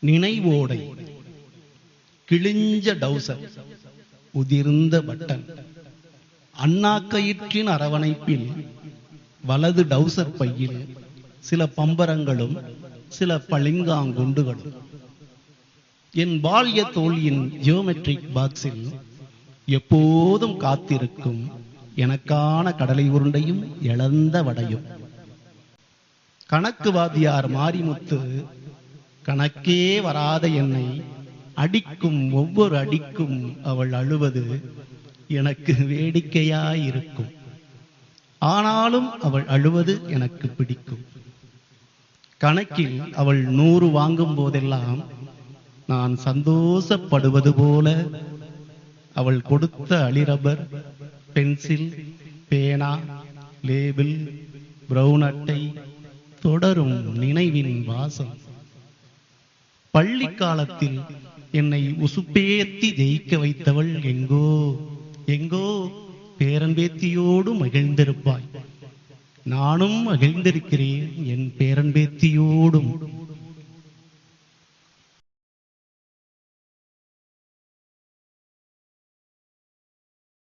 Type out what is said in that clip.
நினைவோடை, கிழிஞ்ச டவுசர், உதிர்ந்த பட்டன், அண்ணாக்கயிற்றின் அரவணைப்பில் வலது டவுசர் பையில் சில பம்பரங்களும் சில பளிங்காங்குண்டுகளும். என் பால்ய தோழியின் ஜியோமெட்ரிக் பாக்ஸில் எப்போதும் காத்திருக்கும் எனக்கான கடலை உருண்டையும் இழந்த வடையும். கணக்கு வாத்தியார் மாரிமுத்து கணக்கே வராத என்னை அடிக்கும் ஒவ்வொரு அடிக்கும் அவள் அழுவது எனக்கு வேடிக்கையாயிருக்கும். ஆனாலும் அவள் அழுவது எனக்கு பிடிக்கும். கணக்கில் அவள் 100 வாங்கும் போதெல்லாம் நான் சந்தோஷப்படுவது போல அவள் கொடுத்த அலிரபர், பென்சில், பேனா, லேபிள், பிரவுன் அட்டை தொடரும் நினைவின் வாசம். பள்ளி காலத்தில் என்னை உசுப்பேத்தி ஜெயிக்க வைத்தவள் எங்கோ எங்கோ பேரன்பேத்தியோடு மகிழ்ந்திருப்பாய். நானும் மகிழ்ந்திருக்கிறேன் என் பேரன்பேத்தியோடும்.